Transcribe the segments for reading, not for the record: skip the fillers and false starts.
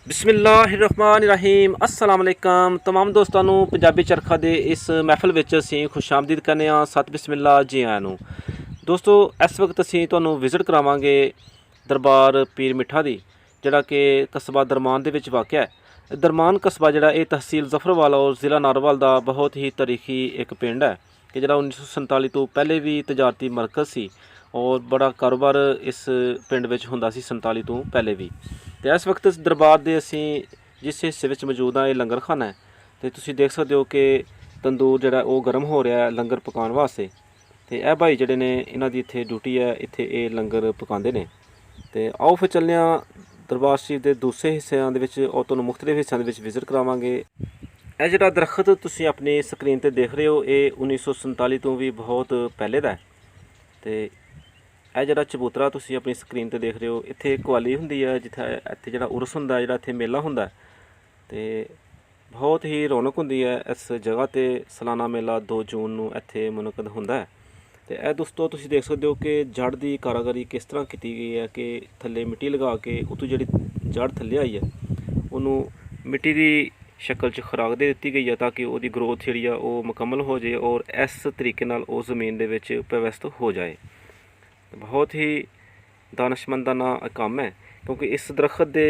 ਬਿਸਮਿਲ੍ਲਾਹਿਰਰਹਿਮਾਨਿਰਰਹੀਮ अस्सलाम वालेकुम तमाम ਦੋਸਤਾਂ ਨੂੰ ਪੰਜਾਬੀ ਚਰਖਾ ਦੇ ਇਸ ਮਹਿਫਲ ਵਿੱਚ ਅਸੀਂ ਖੁਸ਼ਾਮਦੀਦ ਕਹਿੰਦੇ ਹਾਂ। ਸਤ ਬਿਸਮਿਲ੍ਲਾ ਜੀ ਆਇਆਂ ਨੂੰ ਦੋਸਤੋ। ਇਸ ਵਕਤ ਅਸੀਂ ਤੁਹਾਨੂੰ ਵਿਜ਼ਿਟ ਕਰਾਵਾਂਗੇ ਦਰਬਾਰ ਪੀਰ ਮਿੱਠਾ ਦੀ, ਜਿਹੜਾ ਕਿ ਕਸਬਾ ਦਰਮਾਨ ਦੇ ਵਿੱਚ ਵਾਕਿਆ ਹੈ। ਦਰਮਾਨ ਕਸਬਾ ਜਿਹੜਾ ਇਹ ਤਹਿਸੀਲ ਜ਼ਫਰਵਾਲ ਔਰ ਜ਼ਿਲ੍ਹਾ ਨਾਰੋਵਾਲ ਦਾ ਬਹੁਤ ਹੀ ਤਾਰੀਖੀ ਇੱਕ ਪਿੰਡ ਹੈ ਕਿ ਜਿਹੜਾ 1947 ਤੋਂ ਪਹਿਲੇ ਵੀ ਤਜਾਰਤੀ ਮਰਕਜ਼ ਸੀ ਔਰ ਬੜਾ ਕਾਰੋਬਾਰ ਇਸ ਪਿੰਡ ਵਿੱਚ ਹੁੰਦਾ ਸੀ 47 ਤੋਂ ਪਹਿਲੇ ਵੀ। तो इस वक्त दरबार के असी जिस हिस्से में मौजूद हाँ, ये लंगर खाना है। तो तुम देख सकते हो कि तंदूर जोड़ा वो गर्म हो रहा है लंगर पकाने वास्ते। तो यह भाई जोड़े ने इन्हों की इत्थे ड्यूटी है, इत्थे ये लंगर पकाते हैं। तो आओ फिर चलने दरबार शरीफ के दूसरे हिस्सों के और तुहानूं मुख्तलिफ हिस्सों के विजिट करावांगे। यह जोड़ा दरख्त तुसीं अपनी स्क्रीन पर देख रहे हो, ये 1947 तो भी बहुत पहले का है। तो ਇਹ ਜਿਹੜਾ ਚਬੂਤਰਾ ਤੁਸੀਂ ਆਪਣੀ ਸਕਰੀਨ ਤੇ ਦੇਖ ਰਹੇ ਹੋ, ਇੱਥੇ ਕਵਾਲੀ ਹੁੰਦੀ ਹੈ, ਜਿੱਥੇ ਇੱਥੇ ਜਿਹੜਾ ਉਰਸ ਹੁੰਦਾ, ਜਿਹੜਾ ਇੱਥੇ ਮੇਲਾ ਹੁੰਦਾ ਤੇ ਬਹੁਤ ਹੀ ਰੌਣਕ ਹੁੰਦੀ ਹੈ ਇਸ ਜਗ੍ਹਾ ਤੇ। ਸਾਲਾਨਾ ਮੇਲਾ 2 ਜੂਨ ਨੂੰ ਇੱਥੇ ਮੁਨਕਦ ਹੁੰਦਾ ਹੈ। ਤੇ ਇਹ ਦੋਸਤੋ ਤੁਸੀਂ ਦੇਖ ਸਕਦੇ ਹੋ ਕਿ ਜੜ ਦੀ ਕਾਰਾਗਰੀ ਕਿਸ ਤਰ੍ਹਾਂ ਕੀਤੀ ਗਈ ਹੈ ਕਿ ਥੱਲੇ ਮਿੱਟੀ ਲਗਾ ਕੇ ਉਤੋਂ ਜਿਹੜੀ ਜੜ ਥੱਲੇ ਆਈ ਹੈ ਉਹਨੂੰ ਮਿੱਟੀ ਦੀ ਸ਼ਕਲ 'ਚ ਖੁਰਾਕ ਦੇ ਦਿੱਤੀ ਗਈ ਹੈ ਤਾਂ ਕਿ ਉਹਦੀ ਗਰੋਥ ਜਿਹੜੀ ਆ ਉਹ ਮੁਕੰਮਲ ਹੋ ਜਾਏ ਔਰ ਇਸ ਤਰੀਕੇ ਨਾਲ ਉਹ ਜ਼ਮੀਨ ਦੇ ਵਿੱਚ ਪਵਿੱਸਤ ਹੋ ਜਾਏ। बहुत ही दानशमंदाना काम है क्योंकि इस दरख्त दे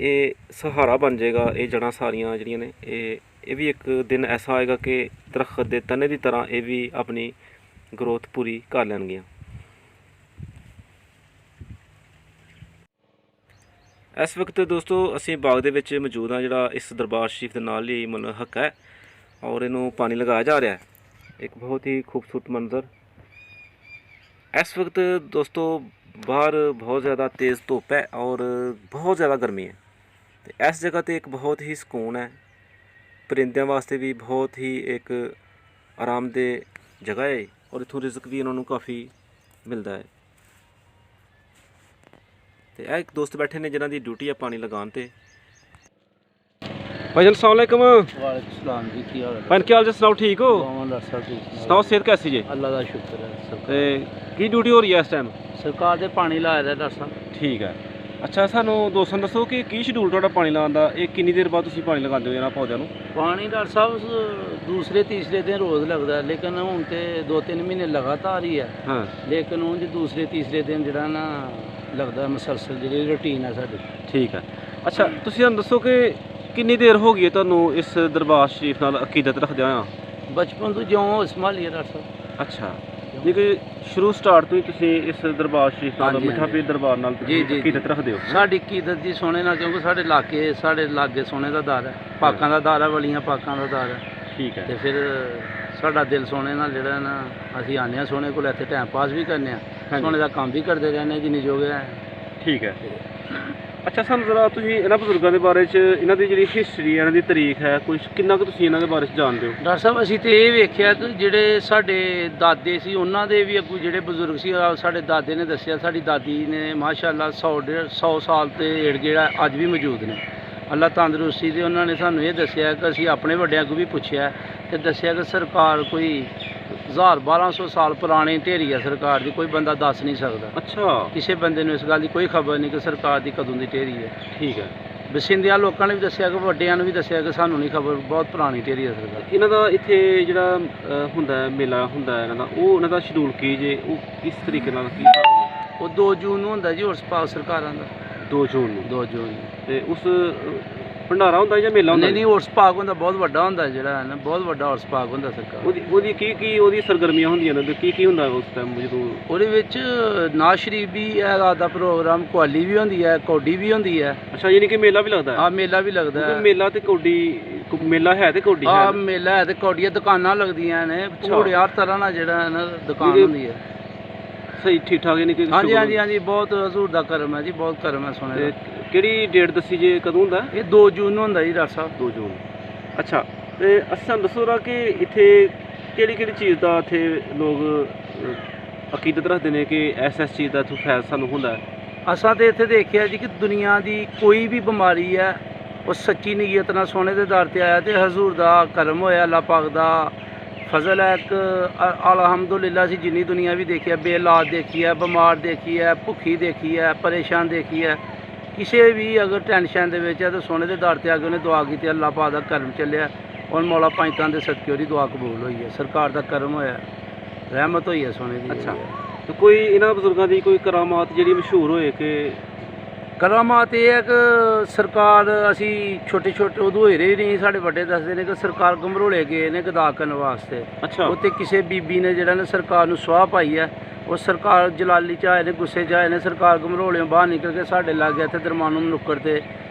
ये सहारा बन जाएगा। ये जड़ां सारियां जड़ियां ने ये भी एक दिन ऐसा आएगा कि दरख्त दे तने की तरह ये भी अपनी ग्रोथ पूरी कर लैणगियां। इस वक्त दोस्तों असी बाग दे विच मौजूद हाँ, जिहड़ा इस दरबार शरीफ के नाल ही मुलहक है और इनू पानी लगाया जा रहा है। एक बहुत ही खूबसूरत मंजर। इस वक्त दोस्तों बाहर बहुत ज़्यादा तेज़ धुप है और बहुत ज़्यादा गर्मी है। तो इस जगह तो एक बहुत ही सुकून है, परिंदों वास्ते भी बहुत ही एक आरामदेह जगह है और इत्थों रिज़्क भी इन्होंने काफ़ी मिलता है। तो यह एक दोस्त बैठे ने जिन्हों की ड्यूटी है पानी लगाने ते। भाईजान अस्सलाम वालेकुम। वालेकुम सलाम जी, की हाल है? भाई क्या हाल जी, सुनाओ ठीक हो? सुनाओ सेहत कैसी जी? अल्लाह का शुक्र है। ते की ड्यूटी हो रही है इस टाइम? सरकार दे पानी लाया दा डॉक्टर साहब। ठीक है। अच्छा सानू दोस्तों दसो कि की शेड्यूल तुहाडा पानी लाने का, ये कितनी देर बाद तुसीं पानी लगाते हो इन्हां पौधों नूं? पानी डॉक्टर साहब दूसरे तीसरे दिन रोज़ लगता है, लेकिन हुण ते 2-3 महीने लगातार ही है। हाँ। लेकिन हुण जी दूसरे तीसरे दिन जिहड़ा ना लगदा मुसलसल जिहड़ी रूटीन है साडी। ठीक है। अच्छा तुसीं सानूं दसो कि कितनी देर हो गई है तुहानूं इस दरबार शरीफ नाल अकीदत रखदे होया? बचपन तो ज्यों संभाली है डॉक्टर साहब। अच्छा जी, कि शुरू स्टार्ट तो ही तुसीं इस दरबार शरीफ नाल हाँ जी, मिठा हाँ जी। पीर दरबार नाल जी, जी, अकीदत रखदे हो? साडी अकीदत जी सोने नाल, क्योंकि साडे लागे सोने दा दर है, पाकां दा दर है, वलियां पाकां दा दर है। ठीक है। ते फिर साडा दिल सोने नाल जिहड़ा ना असीं आने आं सोने कोल, इत्थे टाइम पास भी करने हाँ आं, जी। सोने दा काम भी करदे रहने आं जिन्नी जोगे है। ठीक है। अच्छा सानूं जरा तुसीं इन्हां बजुर्गां दे बारे च, इन्हां दी जिहड़ी हिस्टरी है, इन्हां दी तारीख है, कुछ किन्ना कुछ तुसीं इन्हां दे बारे च जानदे हो? डॉक्टर साहब असीं ते ਇਹ ਵੇਖਿਆ ਕਿ ਜਿਹੜੇ ਸਾਡੇ ਦਾਦੇ ਸੀ ਉਹਨਾਂ ਦੇ ਵੀ ਅੱਗੋਂ ਜਿਹੜੇ ਬਜ਼ੁਰਗ ਸੀ, ਸਾਡੇ ਦਾਦੇ ਨੇ ਦੱਸਿਆ, ਸਾਡੀ ਦਾਦੀ ਨੇ ਮਾਸ਼ਾਅੱਲਾ 100 ਸਾਲ ਤੇ ਏੜ ਜਿਹੜਾ ਅੱਜ ਵੀ ਮੌਜੂਦ ਨੇ। ਅੱਲਾ ਤੰਦਰੁਸਤੀ ਦੇ ਉਹਨਾਂ ਨੇ ਸਾਨੂੰ ਇਹ ਦੱਸਿਆ ਕਿ ਅਸੀਂ ਆਪਣੇ ਵੱਡਿਆਂ ਕੋਲ ਵੀ ਪੁੱਛਿਆ ਤੇ ਦੱਸਿਆ ਕਿ ਸਰਕਾਰ ਕੋਈ 1000-1200 ਸਾਲ ਪੁਰਾਣੀ ਢੇਰੀ ਹੈ ਸਰਕਾਰ ਦੀ, ਕੋਈ ਬੰਦਾ ਦੱਸ ਨਹੀਂ ਸਕਦਾ। अच्छा ਕਿਸੇ ਬੰਦੇ ਨੂੰ ਇਸ ਗੱਲ ਦੀ ਕੋਈ ਖਬਰ ਨਹੀਂ ਕਿ ਸਰਕਾਰ ਦੀ ਕਦੋਂ ਦੀ ਢੇਰੀ ਹੈ। ठीक है। ਬਸਿੰਦਿਆਂ ਲੋਕਾਂ ਨੇ ਵੀ ਦੱਸਿਆ ਕਿ ਵੱਡਿਆਂ ਨੂੰ ਵੀ ਦੱਸਿਆ ਕਿ ਸਾਨੂੰ ਨਹੀਂ ਖਬਰ, ਬਹੁਤ ਪੁਰਾਣੀ ਢੇਰੀ ਹੈ ਸਰਕਾਰ। ਇਹਨਾਂ ਦਾ ਇੱਥੇ ਜਿਹੜਾ ਹੁੰਦਾ ਹੈ ਮੇਲਾ ਹੁੰਦਾ ਹੈ ਇਹਨਾਂ ਦਾ, ਉਹ ਇਹਨਾਂ ਦਾ ਸ਼ਡਿਊਲ ਕੀ ਜੇ, ਉਹ ਕਿਸ ਤਰੀਕੇ ਨਾਲ ਕੀ ਹਿਸਾਬ ਹੈ? ਉਹ 2 ਜੂਨ ਨੂੰ ਹੁੰਦਾ ਜੀ ਉਰਸ ਪਾਕ ਸਰਕਾਰਾਂ ਦਾ। 2 ਜੂਨ ਨੂੰ? 2 ਜੂਨ ਨੂੰ। ਤੇ ਉਸ ਭੰਡਾਰਾ ਹੁੰਦਾ ਜਾਂ ਮੇਲਾ ਹੁੰਦਾ? ਨਹੀਂ ਉਰਸ ਪਾਕ ਹੁੰਦਾ, ਬਹੁਤ ਵੱਡਾ ਹੁੰਦਾ ਜਿਹੜਾ ਹੈ ਨਾ, ਬਹੁਤ ਵੱਡਾ ਉਰਸ ਪਾਕ ਹੁੰਦਾ ਸਰਕਾਰ। ਉਹਦੀ ਕੀ ਉਹਦੀ ਸਰਗਰਮੀਆਂ ਹੁੰਦੀਆਂ ਨੇ, ਕੀ ਹੁੰਦਾ ਉਸ ਟਾਈਮ ਜਦੋਂ? ਉਹਦੇ ਵਿੱਚ ਨਾਜ਼ ਸ਼ਰੀਫ ਵੀ ਹੈ, ਰਾਤ ਦਾ ਪ੍ਰੋਗਰਾਮ, ਕਵਾਲੀ ਵੀ ਹੁੰਦੀ ਹੈ, ਕੌਡੀ ਵੀ ਹੁੰਦੀ ਹੈ। ਅੱਛਾ ਯਾਨੀ ਕਿ ਮੇਲਾ ਵੀ ਲੱਗਦਾ ਹੈ? ਹਾਂ ਮੇਲਾ ਵੀ ਲੱਗਦਾ ਹੈ। ਮੇਲਾ ਤੇ ਕੌਡੀ, ਮੇਲਾ ਹੈ ਤੇ ਕੌਡੀ ਹੈ? ਹਾਂ ਮੇਲਾ ਹੈ ਤੇ ਕੌਡੀਆਂ ਦੁਕਾਨਾਂ ਲੱਗਦੀਆਂ ਨੇ, ਪੂਰੇ ਹਰ ਤਰ੍ਹਾਂ ਨਾਲ ਜਿਹੜਾ ਹੈ ਨਾ ਦੁਕਾਨ ਹੁੰਦੀ ਹੈ। ਸਹੀ ਠੀਕ ਠਾਕ ਯਾਨੀ ਕਿ? ਹਾਂਜੀ ਹਾਂਜੀ ਹਾਂਜੀ, ਬਹੁਤ ਹਜ਼ੂਰ ਦਾ ਕਰਮ ਹੈ ਜੀ, ਬਹੁਤ ਕਰਮ ਹੈ ਸੋਨੇ ਦਾ। ਕਿਹੜੀ ਡੇਟ ਦੱਸੀ ਜੇ, ਕਦੋਂ ਹੁੰਦਾ ਇਹ 2 ਜੂਨ ਨੂੰ ਹੁੰਦਾ ਜੀ ਡਾਕਟਰ ਸਾਹਿਬ। 2 ਜੂਨ। ਅੱਛਾ ਤੇ ਅਸਾਂ ਦੱਸੋ ਰਾ ਕਿ ਇੱਥੇ ਕਿਹੜੀ ਚੀਜ਼ ਦਾ ਇੱਥੇ ਲੋਕ ਅਕੀਦਤ ਰੱਖਦੇ ਨੇ ਕਿ ਇਸ ਚੀਜ਼ ਦਾ ਇੱਥੋਂ ਫੈਜ਼ ਸਾਨੂੰ ਹੁੰਦਾ ਹੈ? ਅਸਾਂ ਤੇ ਇੱਥੇ ਦੇਖਿਆ ਜੀ ਕਿ ਦੁਨੀਆ ਦੀ ਕੋਈ ਵੀ ਬਿਮਾਰੀ ਹੈ ਉਹ ਸੱਚੀ ਨੀਅਤ ਨਾਲ ਸੋਨੇ ਦੇ ਦਰ ਤੇ ਆਇਆ ਤੇ ਹਜ਼ੂਰ ਦਾ ਕਰਮ ਹੋਇਆ, ਅੱਲਾਹ ਪਾਕ ਦਾ ਫਜ਼ਲ ਹੈ। ਇੱਕ ਅਲਹਮਦੁਲਿਲਾ ਅਸੀਂ ਜਿੰਨੀ ਦੁਨੀਆ ਵੀ ਦੇਖੀ ਹੈ, ਬੇਔਲਾਦ ਦੇਖੀ ਹੈ, ਬਿਮਾਰ ਦੇਖੀ ਹੈ, ਭੁੱਖੀ ਦੇਖੀ ਹੈ, ਪਰੇਸ਼ਾਨ ਦੇਖੀ ਹੈ, ਕਿਸੇ ਵੀ ਅਗਰ ਟੈਨਸ਼ਨ ਦੇ ਵਿੱਚ ਹੈ ਤਾਂ ਸੋਨੇ ਦੇ ਦਰ ਤੇ ਆ ਕੇ ਉਹਨੇ ਦੁਆ ਕੀਤੀ, ਅੱਲਾਹ ਪਾਕ ਦਾ ਕਰਮ ਚੱਲਿਆ, ਔਰ ਮੌਲਾ ਪੰਜਤਾਂ ਦੇ ਸਦਕੇ ਉਹਦੀ ਦੁਆ ਕਬੂਲ ਹੋਈ ਹੈ, ਸਰਕਾਰ ਦਾ ਕਰਮ ਹੋਇਆ, ਰਹਿਮਤ ਹੋਈ ਹੈ ਸੋਨੇ ਦੀ। ਅੱਛਾ, ਤੇ ਕੋਈ ਇਹਨਾਂ ਬਜ਼ੁਰਗਾਂ ਦੀ ਕੋਈ ਕਰਾਮਾਤ ਜਿਹੜੀ ਮਸ਼ਹੂਰ ਹੋਏ ਕਿ ਕਰਾਮਾਤ ਇਹ ਹੈ ਕਿ ਸਰਕਾਰ, ਅਸੀਂ ਛੋਟੇ ਛੋਟੇ ਉਦੋਂ ਹੋਏ ਰਹੇ ਨਹੀਂ, ਸਾਡੇ ਵੱਡੇ ਦੱਸਦੇ ਨੇ ਕਿ ਸਰਕਾਰ ਗਮਰੋਲੇ ਗਏ ਨੇ ਗਦਾ ਕਰਨ ਵਾਸਤੇ। ਅੱਛਾ, ਉੱਥੇ ਕਿਸੇ ਬੀਬੀ ਨੇ ਜਿਹੜਾ ਨੇ ਸਰਕਾਰ ਨੂੰ ਸੁਆਹ ਪਾਈ ਹੈ, ਉਹ ਸਰਕਾਰ ਜਲਾਲੀ 'ਚ ਆਏ ਨੇ, ਗੁੱਸੇ 'ਚ ਆਏ ਨੇ, ਸਰਕਾਰ ਗਮਰੋਲਿਓਂ ਬਾਹਰ ਨਿਕਲ ਕੇ ਸਾਡੇ ਲਾਗੇ ਇੱਥੇ ਦਰਮਾਨੂ ਨੁੱਕਰ ਤੇ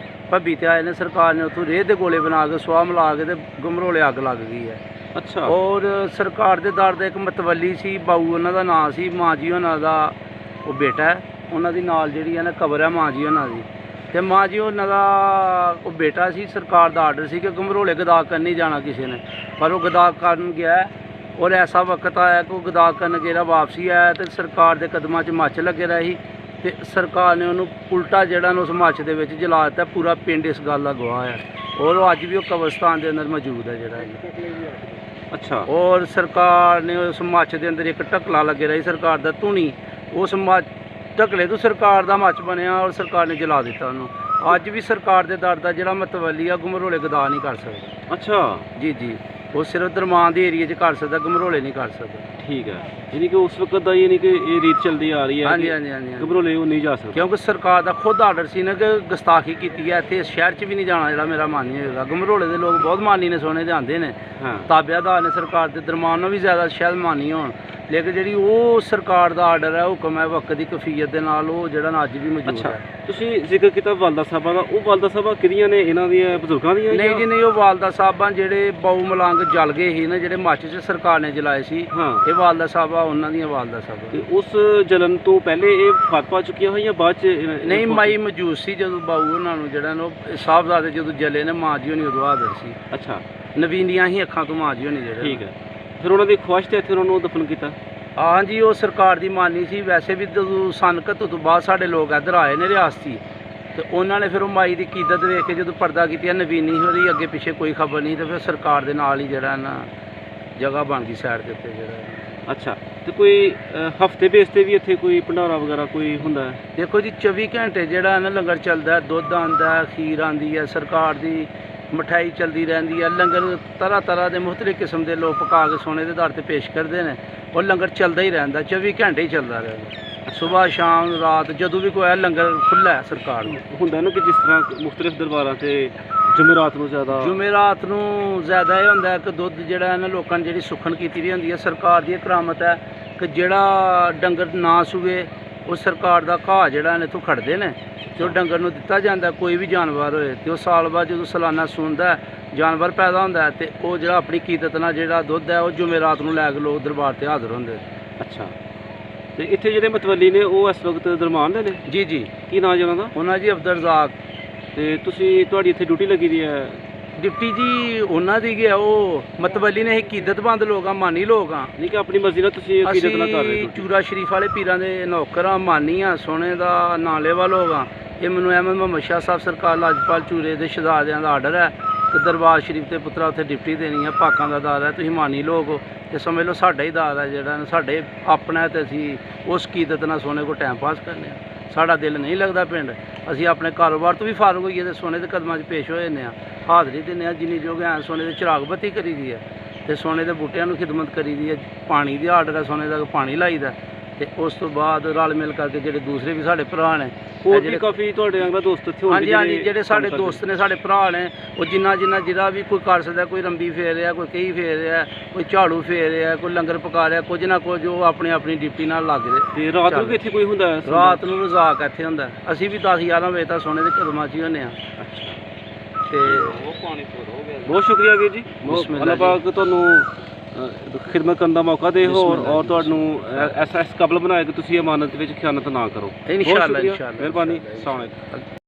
ਭੱਬੀ ਤੇ ਆਏ ਨੇ, ਸਰਕਾਰ ਨੇ ਉੱਥੋਂ ਰੇਹ ਦੇ ਗੋਲੇ ਬਣਾ ਕੇ ਸੁਆਹ ਮਿਲਾ ਕੇ ਤੇ ਗਮਰੋਲੇ ਅੱਗ ਲੱਗ ਗਈ ਹੈ। ਅੱਛਾ, ਔਰ ਸਰਕਾਰ ਦੇ ਦਰ ਦਾ ਇੱਕ ਮਤਵੱਲੀ ਸੀ, ਬਾਊ ਉਹਨਾਂ ਦਾ ਨਾਂ ਸੀ, ਮਾਂ ਜੀ ਉਹਨਾਂ ਦਾ ਉਹ ਬੇਟਾ ਹੈ, ਉਹਨਾਂ ਦੀ ਨਾਲ ਜਿਹੜੀ ਹੈ ਨਾ ਕਬਰ ਹੈ ਮਾਂ ਜੀ ਉਹਨਾਂ ਦੀ, ਤੇ ਮਾਂ ਜੀ ਉਹਨਾਂ ਦਾ ਉਹ ਬੇਟਾ ਸੀ। ਸਰਕਾਰ ਦਾ ਆਰਡਰ ਸੀ ਕਿ ਗਮਰੋਲੇ ਗਦਾ ਕਰਨ ਨਹੀਂ ਜਾਣਾ ਕਿਸੇ ਨੇ, ਪਰ ਉਹ ਗਦਾ ਕਰਨ ਗਿਆ, ਔਰ ਐਸਾ ਵਕਤ ਆਇਆ ਕਿ ਉਹ ਗਦਾ ਕਰਨ ਗਿਆ, ਵਾਪਸੀ ਆਇਆ ਤੇ ਸਰਕਾਰ ਦੇ ਕਦਮਾਂ 'ਚ ਮੱਚ ਲੱਗੇ ਰਹੀ, ਤੇ ਸਰਕਾਰ ਨੇ ਉਹਨੂੰ ਉਲਟਾ ਜਿਹੜਾ ਨਾ ਉਸ ਮੱਚ ਦੇ ਵਿੱਚ ਜਲਾ ਦਿੱਤਾ। ਪੂਰਾ ਪਿੰਡ ਇਸ ਗੱਲ ਦਾ ਗਵਾਹ ਹੈ, ਔਰ ਉਹ ਅੱਜ ਵੀ ਉਹ ਕਬਰਸਤਾਨ ਦੇ ਅੰਦਰ ਮੌਜੂਦ ਹੈ ਜਿਹੜਾ। ਅੱਛਾ, ਔਰ ਸਰਕਾਰ ਨੇ ਉਸ ਮੱਚ ਦੇ ਅੰਦਰ ਇੱਕ ਢਕਲਾ ਲੱਗੇ ਰਹੀ ਸਰਕਾਰ ਦਾ ਧੂਣੀ, ਉਸ ਮੱਚ ਢਕਲੇ ਤੋਂ ਸਰਕਾਰ ਦਾ ਮੱਚ ਬਣਿਆ, ਔਰ ਸਰਕਾਰ ਨੇ ਜਲਾ ਦਿੱਤਾ ਉਹਨੂੰ। ਅੱਜ ਵੀ ਸਰਕਾਰ ਦੇ ਦਰ ਦਾ ਜਿਹੜਾ ਮਤਵੱਲੀ ਆ ਗਮਰੋਲੇ ਗਦਾ ਨਹੀਂ ਕਰ ਸਕਦਾ। ਅੱਛਾ ਜੀ ਜੀ, ਉਹ ਸਿਰਫ ਦਰਮਾਨ ਦੇ ਏਰੀਏ 'ਚ ਕਰ ਸਕਦਾ, ਗਮਰੋਲੇ ਨਹੀਂ ਕਰ ਸਕਦਾ। ਠੀਕ ਹੈ, ਯਾਨੀ ਕਿ ਉਸ ਵਕਤ ਦਾ ਯਾਨੀ ਕਿ ਇਹ ਰੀਤ ਚੱਲਦੀ ਆ ਰਹੀ ਹੈ। ਹਾਂਜੀ ਹਾਂਜੀ ਹਾਂਜੀ ਹਾਂਜੀ। ਗਮਰੋਲੇ ਉਹ ਨਹੀਂ ਜਾ ਸਕਦਾ, ਕਿਉਂਕਿ ਸਰਕਾਰ ਦਾ ਖੁਦ ਆਰਡਰ ਸੀ ਨਾ ਕਿ ਗੁਸਤਾਖੀ ਕੀਤੀ ਹੈ, ਇੱਥੇ ਸ਼ਹਿਰ 'ਚ ਵੀ ਨਹੀਂ ਜਾਣਾ, ਜਿਹੜਾ ਮੇਰਾ ਮਾਨੀ ਹੋਏਗਾ। ਗਮਰੋਲੇ ਦੇ ਲੋਕ ਬਹੁਤ ਮਾਨੀ ਨੇ, ਸੋਨੇ ਦੇ ਆਉਂਦੇ ਨੇ, ਹਾਂ, ਤਾਬਿਆਦਾਰ ਨੇ ਸਰਕਾਰ ਦੇ, ਦਰਮਾਨ ਨਾਲੋਂ ਵੀ ਜ਼ਿਆਦਾ ਸ਼ਾਇਦ ਮਾਨੀ ਹੋਣ, ਲੇਕਿਨ ਜਿਹੜੀ ਉਹ ਸਰਕਾਰ ਦਾ ਆਰਡਰ ਹੈ, ਹੁਕਮ ਹੈ, ਵਕਤ ਦੀ ਕਫੀਅਤ ਦੇ ਨਾਲ ਉਹ ਜਿਹੜਾ ਨਾ ਅੱਜ ਵੀ ਮੌਜੂਦ ਅੱਛਾ, ਹੈ। ਤੁਸੀਂ ਜ਼ਿਕਰ ਕੀਤਾ ਵਾਲਦਾ ਸਾਹਿਬਾਂ ਦਾ, ਉਹ ਵਾਲਦਾ ਸਾਹਿਬਾਂ ਕਿਹਦੀਆਂ ਨੇ, ਇਹਨਾਂ ਦੀਆਂ ਬਜ਼ੁਰਗਾਂ ਦੀਆਂ? ਨਹੀਂ ਜੀ ਨਹੀਂ, ਉਹ ਵਾਲਦਾ ਸਾਹਿਬਾਂ ਜਿਹੜੇ ਬਾਊ ਮਲੰਗ ਜਲ ਗਏ ਸੀ ਨਾ, ਜਿਹੜੇ ਮੱਚ 'ਚ ਸਰਕਾਰ ਨੇ ਜਲਾਏ ਸੀ, ਹਾਂ, ਇਹ ਵਾਲਦਾ ਸਾਹਿਬਾਂ ਉਹਨਾਂ ਦੀਆਂ ਵਾਲਦਾ ਸਾਹਿਬਾਂ। ਤੇ ਉਸ ਜਲਨ ਤੋਂ ਪਹਿਲੇ ਇਹ ਫਾਤ ਪਾ ਚੁੱਕੀਆਂ ਹੋਈਆਂ ਬਾਅਦ ਚ ਨਹੀਂ, ਮਾਈ ਮੌਜੂਦ ਸੀ ਜਦੋਂ ਬਾਊ ਉਹਨਾਂ ਨੂੰ ਜਿਹੜਾ ਨਾ ਉਹ ਸਾਹਿਬਜ਼ਾਦੇ ਜਦੋਂ ਜਲੇ ਨੇ, ਮਾਂ ਜੀ ਹੋਣੀ ਉਦੋਂ ਹਾਜ਼ਰ ਸੀ। ਅੱਛਾ, ਨਵੀਨੀਆਂ ਹੀ ਅੱਖਾਂ ਤੋਂ ਮਾਂ ਜੀ ਹੋਣੀ ਜਿਹੜੇ। ਠੀਕ ਹੈ, ਫਿਰ ਉਹਨਾਂ ਦੀ ਖੁਆਇਸ਼ ਤੇ ਇੱਥੇ ਉਹਨਾਂ ਨੂੰ ਦਫਨ ਕੀਤਾ? ਹਾਂਜੀ, ਉਹ ਸਰਕਾਰ ਦੀ ਮਾਨੀ ਸੀ। ਵੈਸੇ ਵੀ ਜਦੋਂ ਸਨ 71 ਤੋਂ ਬਾਅਦ ਸਾਡੇ ਲੋਕ ਇੱਧਰ ਆਏ ਨੇ ਰਿਆਸਤੀ, ਤੇ ਉਹਨਾਂ ਨੇ ਫਿਰ ਉਹ ਮਾਈ ਦੀ ਕੀਦਤ ਵੇਖ ਕੇ ਜਦੋਂ ਪਰਦਾ ਕੀਤੀ, ਨਵੀਨੀ ਹੋ ਰਹੀ, ਅੱਗੇ ਪਿੱਛੇ ਕੋਈ ਖਬਰ ਨਹੀਂ, ਤੇ ਫਿਰ ਸਰਕਾਰ ਦੇ ਨਾਲ ਹੀ ਜਿਹੜਾ ਨਾ ਜਗ੍ਹਾ ਬਣ ਗਈ ਸਾਈਡ ਦੇ ਉੱਤੇ ਜਿਹੜਾ। ਅੱਛਾ, ਤੇ ਕੋਈ ਹਫਤੇ ਬੇਸ ਤੇ ਵੀ ਇੱਥੇ ਕੋਈ ਭੰਡਾਰਾ ਵਗੈਰਾ ਕੋਈ ਹੁੰਦਾ ਹੈ? ਦੇਖੋ ਜੀ, 24 ਘੰਟੇ ਜਿਹੜਾ ਨਾ ਲੰਗਰ ਚੱਲਦਾ ਹੈ, ਦੁੱਧ ਆਉਂਦਾ, ਖੀਰ ਆਉਂਦੀ ਹੈ, ਸਰਕਾਰ ਦੀ ਮਠਾਈ ਚੱਲਦੀ ਰਹਿੰਦੀ ਹੈ, ਲੰਗਰ ਤਰ੍ਹਾਂ ਤਰ੍ਹਾਂ ਦੇ ਮੁਖਤਲਿਫ ਕਿਸਮ ਦੇ ਲੋਕ ਪਕਾ ਕੇ ਸੋਨੇ ਦੇ ਦਰ ਤੇ ਪੇਸ਼ ਕਰਦੇ ਨੇ, ਔਰ ਲੰਗਰ ਚੱਲਦਾ ਹੀ ਰਹਿੰਦਾ, 24 ਘੰਟੇ ਹੀ ਚੱਲਦਾ ਰਹਿੰਦਾ, ਸੁਬਾਹ ਸ਼ਾਮ ਰਾਤ ਜਦੋਂ ਵੀ ਕੋਈ ਆਇਆ ਲੰਗਰ ਖੁੱਲ੍ਹਾ ਹੈ ਸਰਕਾਰ ਨੂੰ। ਹੁੰਦਾ ਨਾ ਕਿ ਜਿਸ ਤਰ੍ਹਾਂ ਮੁਖਤਲਿਫ ਦਰਬਾਰਾਂ ਤੇ ਜੁਮੇਰਾਤ ਨੂੰ ਜ਼ਿਆਦਾ ਜ਼ਿਆਦਾ ਇਹ ਹੁੰਦਾ ਕਿ ਦੁੱਧ ਜਿਹੜਾ ਹੈ ਨਾ ਲੋਕਾਂ ਨੇ ਜਿਹੜੀ ਸੁੱਖਣ ਕੀਤੀ ਦੀ ਹੁੰਦੀ ਹੈ, ਸਰਕਾਰ ਦੀ ਇਹ ਕਰਾਮਤ ਹੈ ਕਿ ਜਿਹੜਾ ਡੰਗਰ ਨਾ ਸੂਵੇ ਉਹ ਸਰਕਾਰ ਦਾ ਘਾਹ ਜਿਹੜਾ ਨੇ ਇੱਥੋਂ ਖੜਦੇ ਨੇ, ਤੇ ਉਹ ਡੰਗਰ ਨੂੰ ਦਿੱਤਾ ਜਾਂਦਾ, ਕੋਈ ਵੀ ਜਾਨਵਰ ਹੋਏ, ਤੇ ਉਹ ਸਾਲ ਬਾਅਦ ਜਦੋਂ ਸਾਲਾਨਾ ਸੂੰਦਾ ਜਾਨਵਰ ਪੈਦਾ ਹੁੰਦਾ ਹੈ, ਤੇ ਉਹ ਜਿਹੜਾ ਆਪਣੀ ਕੀਮਤ ਨਾਲ ਜਿਹੜਾ ਦੁੱਧ ਹੈ ਉਹ ਜੁਮੇਰਾਤ ਨੂੰ ਲੈ ਕੇ ਲੋਕ ਦਰਬਾਰ ਤੇ ਹਾਜ਼ਰ ਹੁੰਦੇ। ਅੱਛਾ, ਤੇ ਇੱਥੇ ਜਿਹੜੇ ਮਤਵੱਲੀ ਨੇ ਉਹ ਇਸ ਵਕਤ ਦਰਮਾਨ ਦੇ ਨੇ? ਜੀ ਜੀ। ਕੀ ਨਾਂ ਜੀ ਉਹਨਾਂ ਦਾ? ਉਹਨਾਂ ਜੀ ਅਬਦੁਲ ਰਜ਼ਾਕ। ਤੇ ਤੁਸੀਂ ਤੁਹਾਡੀ ਇੱਥੇ ਡਿਊਟੀ ਲੱਗੀ ਦੀ ਹੈ? ਡਿਪਟੀ ਜੀ ਉਹਨਾਂ ਦੀ ਗਿਆ, ਉਹ ਮਤਵੱਲੀ ਨੇ, ਇਹ ਕੀਦਤਬੰਦ ਲੋਕ ਆ, ਮਾਨੀ ਲੋਕ ਆ। ਨਹੀਂ ਕਿ ਆਪਣੀ ਮਰਜ਼ੀ ਨਾਲ ਤੁਸੀਂ ਕੀਰਤ ਨਾ ਕਰ ਰਹੇ ਅਸੀਂ ਹੋ? ਚੂਰਾ ਸ਼ਰੀਫ ਵਾਲੇ ਪੀਰਾਂ ਦੇ ਨੌਕਰ ਆ, ਮਾਨੀ ਆ, ਸੋਨੇ ਦਾ ਨਾਲੇ ਵਾਲਾ ਲੋਕ ਆ। ਇਹ ਮੈਨੂੰ ਅਹਿਮਦ ਮੁਹੰਮਦ ਸ਼ਾਹ ਸਾਹਿਬ ਸਰਕਾਰ ਲਾਜਪਾਲ ਚੂਰੇ ਦੇ ਸ਼ਹਜ਼ਾਦਿਆਂ ਦਾ ਆਰਡਰ ਹੈ ਕਿ ਦਰਬਾਰ ਸ਼ਰੀਫ ਤੇ ਪੁੱਤਰਾ ਉੱਥੇ ਡਿਪਟੀ ਦੇਣੀ ਹੈ, ਪਾਕਾਂ ਦਾ ਦਾਰ ਹੈ, ਤੁਸੀਂ ਮਾਨੀ ਲੋਕ ਹੋ, ਤੇ ਸਮਝ ਲਓ ਸਾਡਾ ਹੀ ਦਾਰ ਹੈ ਜਿਹੜਾ ਸਾਡੇ ਆਪਣਾ, ਤੇ ਅਸੀਂ ਉਸ ਕੀਦਤ ਨਾਲ ਸੋਨੇ ਕੋ ਟਾਈਮ ਪਾਸ ਕਰਨੇ ਆ। ਸਾਡਾ ਦਿਲ ਨਹੀਂ ਲੱਗਦਾ ਪਿੰਡ, ਅਸੀਂ ਆਪਣੇ ਕਾਰੋਬਾਰ ਤੋਂ ਵੀ ਫਾਰਗ ਹੋਈਏ ਤੇ ਸੋਨੇ ਦੇ ਕਦਮਾਂ 'ਚ ਪੇਸ਼ ਹੋ ਜਾਂਦੇ ਹਾਂ, ਹਾਜ਼ਰੀ ਦਿੰਦੇ ਹਾਂ ਜਿੰਨੀ ਜੋਗੇ ਹਾਂ। ਸੋਨੇ ਦੇ ਚਿਰਾਗ ਬੱਤੀ ਕਰੀ ਦੀ ਹੈ, ਤੇ ਸੋਨੇ ਦੇ ਬੂਟਿਆਂ ਨੂੰ ਖਿਦਮਤ ਕਰੀ ਦੀ ਹੈ, ਪਾਣੀ ਦੀ ਆਰਡਰ ਹੈ ਸੋਨੇ ਦਾ, ਪਾਣੀ ਲਾਈਦਾ, ਤੇ ਉਸ ਤੋਂ ਬਾਅਦ ਰਲ ਮਿਲ ਕਰਕੇ ਜਿਹੜੇ ਦੂਸਰੇ ਵੀ ਸਾਡੇ ਭਰਾ ਨੇ, ਹੋਰ ਜਿਹੜੇ ਕਾਫੀ ਤੁਹਾਡੇ ਅੰਦਰ ਦੋਸਤ ਇੱਥੇ ਹੋਣਗੇ? ਹਾਂਜੀ ਹਾਂਜੀ, ਜਿਹੜੇ ਸਾਡੇ ਦੋਸਤ ਨੇ, ਸਾਡੇ ਭਰਾ ਨੇ, ਉਹ ਜਿਹੜਾ ਵੀ ਕੋਈ ਕਰ ਸਕਦਾ, ਕੋਈ ਰੰਬੀ ਫੇਰ ਰਿਹਾ, ਕੋਈ ਕਹੀ ਫੇਰ ਰਿਹਾ, ਕੋਈ ਝਾੜੂ ਫੇਰ ਰਿਹਾ, ਕੋਈ ਲੰਗਰ ਪਕਾ ਰਿਹਾ, ਕੁਝ ਨਾ ਕੁਝ ਉਹ ਆਪਣੀ ਆਪਣੀ ਡਿਊਟੀ ਨਾਲ ਲੱਗਦੇ। ਤੇ ਰਾਤ ਨੂੰ ਵੀ ਇੱਥੇ ਕੋਈ ਹੁੰਦਾ ਹੈ? ਰਾਤ ਨੂੰ ਰਜ਼ਾਕ ਇੱਥੇ ਹੁੰਦਾ, ਅਸੀਂ ਵੀ 10-11 ਵਜੇ ਤੱਕ ਸੋਨੇ ਦੇ ਕਦਮਾਂ 'ਚ ਹੀ ਹੁੰਦੇ ਹਾਂ। ਤੇ ਬਹੁਤ ਸ਼ੁਕਰੀਆ ਵੀਰ ਜੀ, ਅੱਲਾਹ ਪਾਕ ਤੁਹਾਨੂੰ ਖਿਦਮਤ ਕਰਨ ਦਾ ਮੌਕਾ ਦੇ ਹੋਰ ਔਰ ਤੁਹਾਨੂੰ ਐਸਾ ਇਸ ਕਾਬਲ ਬਣਾਏ ਕਿ ਤੁਸੀਂ ਅਮਾਨਤ ਵਿੱਚ ਖਿਆਨਤ ਨਾ ਕਰੋ। ਇਨਸ਼ਾ ਅੱਲਾਹ, ਇਨਸ਼ਾ ਅੱਲਾਹ, ਮਿਹਰਬਾਨੀ। ਅਸਲਾਮ ਵਾਲੇਕੁਮ।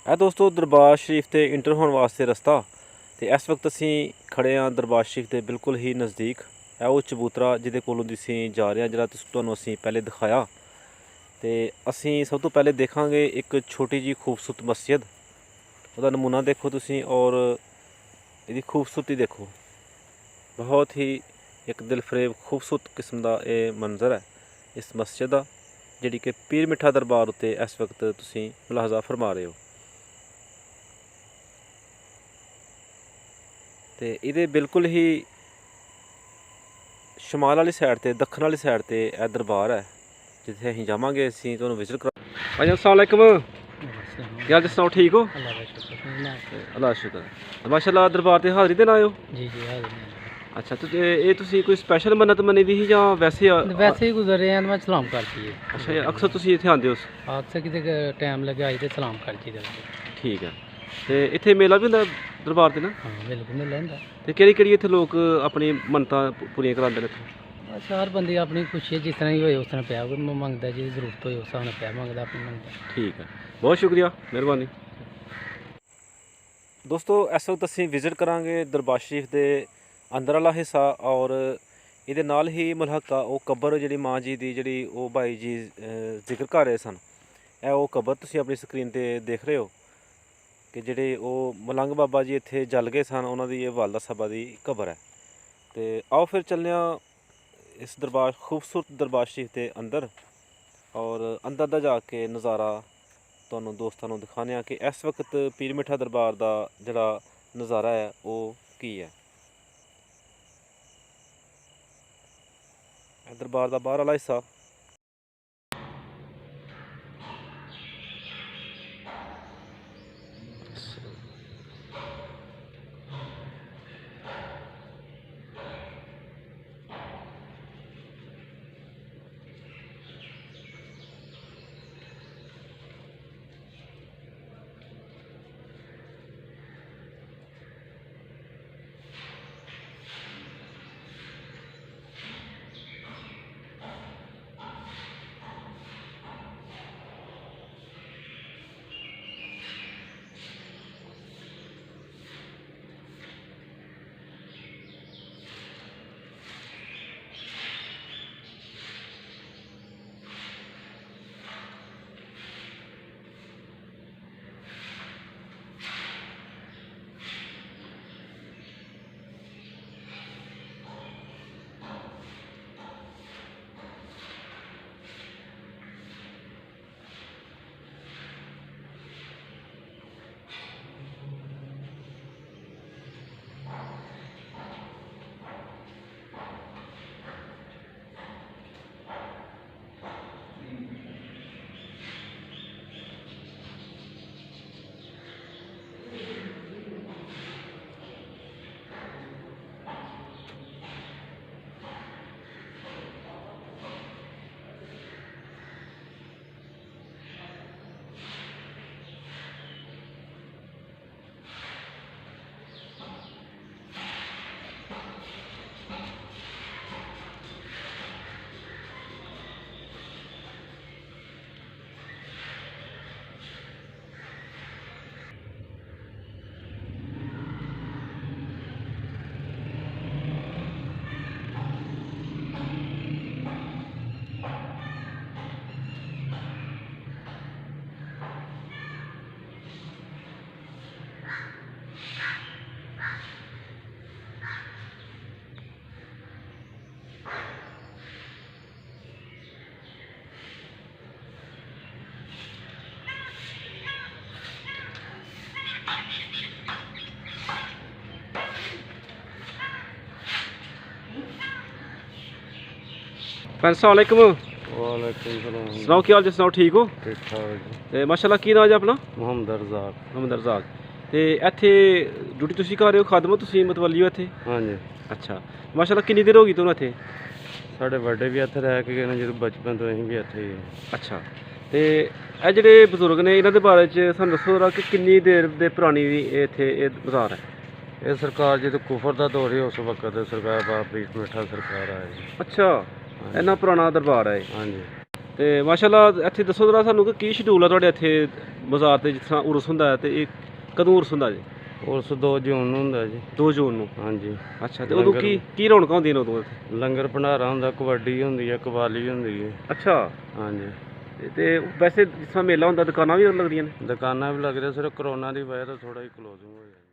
ਇਹ ਦੋਸਤੋ ਦਰਬਾਰ ਸ਼ਰੀਫ ਤੇ ਇੰਟਰ ਹੋਣ ਵਾਸਤੇ ਰਸਤਾ, ਤੇ ਇਸ ਵਕਤ ਅਸੀਂ ਖੜੇ ਹਾਂ ਦਰਬਾਰ ਸ਼ਰੀਫ ਦੇ ਬਿਲਕੁਲ ਹੀ ਨਜ਼ਦੀਕ। ਇਹ ਉਹ ਚਬੂਤਰਾ ਜਿਹਦੇ ਕੋਲੋਂ ਦੀ ਅਸੀਂ ਜਾ ਰਹੇ ਹਾਂ, ਜਿਹੜਾ ਤੁਹਾਨੂੰ ਅਸੀਂ ਪਹਿਲੇ ਦਿਖਾਇਆ। ਤੇ ਅਸੀਂ ਸਭ ਤੋਂ ਪਹਿਲੇ ਦੇਖਾਂਗੇ ਇੱਕ ਛੋਟੀ ਜੀ ਖੂਬਸੂਰਤ ਮਸਜਿਦ। ਉਹਦਾ ਨਮੂਨਾ ਦੇਖੋ ਤੁਸੀਂ, ਔਰ ਇਹਦੀ ਖੂਬਸੂਰਤੀ ਦੇਖੋ। ਬਹੁਤ ਹੀ ਇੱਕ ਦਿਲਫਰੇਬ ਖੂਬਸੂਰਤ ਕਿਸਮ ਦਾ ਇਹ ਮੰਜ਼ਰ ਹੈ ਇਸ ਮਸਜਿਦ ਦਾ, ਜਿਹੜੀ ਕਿ ਪੀਰ ਮਿੱਠਾ ਦਰਬਾਰ ਉੱਤੇ ਇਸ ਵਕਤ ਤੁਸੀਂ ਮੁਲਾਹਜ਼ਾ ਫਰਮਾ ਰਹੇ ਹੋ। ਤੇ ਇਹਦੇ ਬਿਲਕੁਲ ਹੀ ਸ਼ਮਾਲ ਵਾਲੀ ਸਾਈਡ ਤੇ, ਦੱਖਣ ਵਾਲੀ ਸਾਈਡ ਤੇ ਇਹ ਦਰਬਾਰ ਹੈ ਜਿੱਥੇ ਅਸੀਂ ਜਾਵਾਂਗੇ। ਅਸੀਂ ਤੁਹਾਨੂੰ ਵਿਜ਼ਿਟ ਕਰਾ। ਭਾਈ ਅਸਲਾਮ ਵਾਲੇਕੁਮ, ਕੀ ਹਾਲ ਸੁਣਾਓ, ਠੀਕ ਹੋ? ਅੱਲਾ ਸ਼ੁਕਰ। ਮਾਸ਼ਾਅੱਲਾ ਦਰਬਾਰ ਤੇ ਹਾਜ਼ਰੀ ਦੇਣ ਆਏ ਹੋ? ਜੀ ਹਾਜ਼ਰ। ਅੱਛਾ, ਤੇ ਇਹ ਤੁਸੀਂ ਕੋਈ ਸਪੈਸ਼ਲ ਮੰਨਤ ਮੰਨੀ ਦੀ ਸੀ ਜਾਂ ਵੈਸੇ ਵੈਸੇ ਹੀ ਗੁਜ਼ਰ ਰਹੇ ਹਾਂ, ਮੈਂ ਸਲਾਮ ਕਰਤੀ ਹੈ। ਅੱਛਾ, ਅਕਸਰ ਤੁਸੀਂ ਇੱਥੇ ਆਉਂਦੇ ਹੋ? ਅਕਸਰ ਕਿਤੇ ਟਾਈਮ ਲੱਗਿਆ ਆਈ ਤੇ ਸਲਾਮ ਕਰਤੀ ਦੇ। ਠੀਕ ਹੈ। ਤੇ ਇੱਥੇ ਮੇਲਾ ਵੀ ਹੁੰਦਾ ਦਰਬਾਰ ਤੇ ਨਾ? ਹਾਂ ਬਿਲਕੁਲ ਮਿਲ ਲੈਂਦਾ। ਤੇ ਕਿਹੜੀ ਕਿਹੜੀ ਇੱਥੇ ਲੋਕ ਆਪਣੀ ਮੰਨਤਾਂ ਪੂਰੀਆਂ ਕਰਾਉਂਦੇ ਨੇ ਇੱਥੇ? ਬਸ ਹਰ ਬੰਦੇ ਆਪਣੀ ਖੁਸ਼ੀ ਜਿਸ ਤਰ੍ਹਾਂ ਹੀ ਹੋਏ ਉਸ ਤਰ੍ਹਾਂ ਪਿਆ ਮੰਗਦਾ, ਜਿਹਦੀ ਜ਼ਰੂਰਤ ਹੋਏ ਉਸ ਹਿਸਾਬ ਨਾਲ ਪਿਆ ਮੰਗਦਾ, ਆਪਣੀ ਮੰਗਦਾ। ਠੀਕ ਹੈ, ਬਹੁਤ ਸ਼ੁਕਰੀਆ, ਮਿਹਰਬਾਨੀ। ਦੋਸਤੋ ਇਸ ਵਕਤ ਅਸੀਂ ਵਿਜ਼ਿਟ ਕਰਾਂਗੇ ਦਰਬਾਰ ਸ਼ਰੀਫ ਦੇ ਅੰਦਰ ਵਾਲਾ ਹਿੱਸਾ, ਔਰ ਇਹਦੇ ਨਾਲ ਹੀ ਮੁਲਹਕਾ ਉਹ ਕਬਰ ਜਿਹੜੀ ਮਾਂ ਜੀ ਦੀ, ਜਿਹੜੀ ਉਹ ਭਾਈ ਜੀ ਜ਼ਿਕਰ ਕਰ ਰਹੇ ਸਨ। ਇਹ ਉਹ ਕਬਰ ਤੁਸੀਂ ਆਪਣੀ ਸਕਰੀਨ ਤੇ ਦੇਖ ਰਹੇ ਹੋ ਕਿ ਜਿਹੜੇ ਉਹ ਮਲੰਗ ਬਾਬਾ ਜੀ ਇੱਥੇ ਜਲ ਗਏ ਸਨ, ਉਹਨਾਂ ਦੀ ਇਹ ਵਾਲਦਾ ਸਾਹਿਬਾ ਦੀ ਕਬਰ ਹੈ। ਤੇ ਆਓ ਫਿਰ ਚੱਲਦੇ ਹਾਂ ਇਸ ਖੂਬਸੂਰਤ ਦਰਬਾਰ ਸ਼ਰੀਫ ਦੇ ਅੰਦਰ, ਔਰ ਅੰਦਰ ਦਾ ਜਾ ਕੇ ਨਜ਼ਾਰਾ ਤੁਹਾਨੂੰ ਦੋਸਤਾਂ ਨੂੰ ਦਿਖਾਉਂਦੇ ਹਾਂ ਕਿ ਇਸ ਵਕਤ ਪੀਰ ਮਿੱਠਾ ਦਰਬਾਰ ਦਾ ਜਿਹੜਾ ਨਜ਼ਾਰਾ ਹੈ ਉਹ ਕੀ ਹੈ। ਇਹ ਦਰਬਾਰ ਦਾ ਬਾਹਰ ਵਾਲਾ ਹਿੱਸਾ। ਅਸਲਾਮ ਵਾਲੇਕੁਮ। ਵਾਲੇਕੁਮ ਸਲਾਮ। ਸੁਣਾਓ ਕੀ ਹਾਲ ਜੀ, ਸੁਣਾਓ ਠੀਕ ਹੋ? ਠੀਕ ਠਾਕ ਜੀ। ਤੇ ਮਾਸ਼ਾਅੱਲਾ ਕੀ ਨਾਮ ਜੀ ਆਪਣਾ? ਮੁਹੰਮਦ ਰਜ਼ਾਕ। ਮੁਹੰਮਦ ਰਜ਼ਾਕ। ਤੇ ਇੱਥੇ ਡਿਊਟੀ ਤੁਸੀਂ ਕਰ ਰਹੇ ਹੋ, ਖਾਦਮ ਹੋ ਤੁਸੀਂ, ਮਤਵਲੀ ਹੋ ਇੱਥੇ? ਹਾਂਜੀ। ਅੱਛਾ, ਮਾਸ਼ਾਅੱਲਾ ਕਿੰਨੀ ਦੇਰ ਹੋ ਗਈ ਤੁਹਾਨੂੰ ਇੱਥੇ? ਸਾਡੇ ਵੱਡੇ ਵੀ ਇੱਥੇ ਰਹਿ ਕੇ ਗਏ ਨੇ, ਜਦੋਂ ਬਚਪਨ ਤੋਂ ਅਸੀਂ ਵੀ ਇੱਥੇ ਹੀ ਹਾਂ। ਅੱਛਾ, ਤੇ ਇਹ ਜਿਹੜੇ ਬਜ਼ੁਰਗ ਨੇ ਇਹਨਾਂ ਦੇ ਬਾਰੇ 'ਚ ਸਾਨੂੰ ਦੱਸੋ ਜ਼ਰਾ ਕਿ ਕਿੰਨੀ ਦੇਰ ਦੇ ਪੁਰਾਣੀ ਇੱਥੇ ਇਹ ਬਾਜ਼ਾਰ ਹੈ? ਇਹ ਸਰਕਾਰ ਜਦੋਂ ਕੁਫਰ ਦਾ ਦੌਰ ਸੀ ਉਸ ਵਕਤ ਸਰਕਾਰ ਪੀਰ ਮਿੱਠਾ ਸਰਕਾਰ ਆਈ। ਅੱਛਾ, ਇੰਨਾ ਪੁਰਾਣਾ ਦਰਬਾਰ ਹੈ ਇਹ। ਹਾਂਜੀ। ਤੇ ਮਾਸ਼ਾਅੱਲਾ ਇੱਥੇ ਦੱਸੋ ਜਰਾ ਸਾਨੂੰ ਕਿ ਕੀ ਸ਼ਡਿਊਲ ਆ ਤੁਹਾਡੇ ਇੱਥੇ ਬਾਜ਼ਾਰ ਤੇ ਜਿਸ ਤਰ੍ਹਾਂ ਉਰਸ ਹੁੰਦਾ ਹੈ ਤੇ ਇਹ ਕਦੋਂ ਉਰਸ ਹੁੰਦਾ ਜੀ? ਉਸ 2 ਜੂਨ ਨੂੰ ਹੁੰਦਾ ਜੀ। 2 ਜੂਨ ਨੂੰ। ਹਾਂਜੀ। ਅੱਛਾ ਤੇ ਉਦੋਂ ਕੀ ਰੌਣਕਾਂ ਹੁੰਦੀਆਂ ਨੇ ਉਦੋਂ ਇੱਥੇ? ਲੰਗਰ ਭੰਡਾਰਾ ਹੁੰਦਾ, ਕਬੱਡੀ ਹੁੰਦੀ ਹੈ, ਕਵਾਲੀ ਹੁੰਦੀ ਹੈ। ਅੱਛਾ। ਹਾਂਜੀ। ਤੇ ਵੈਸੇ ਜਿਸ ਤਰ੍ਹਾਂ ਮੇਲਾ ਹੁੰਦਾ ਦੁਕਾਨਾਂ ਵੀ ਲੱਗਦੀਆਂ ਨੇ? ਦੁਕਾਨਾਂ ਵੀ ਲੱਗਦੀਆਂ, ਸਿਰਫ ਕਰੋਨਾ ਦੀ ਵਜ੍ਹਾ ਤੋਂ ਥੋੜਾ ਹੀ ਕਲੋਜ਼ਿੰਗ ਹੋ ਜਾਂਦਾ।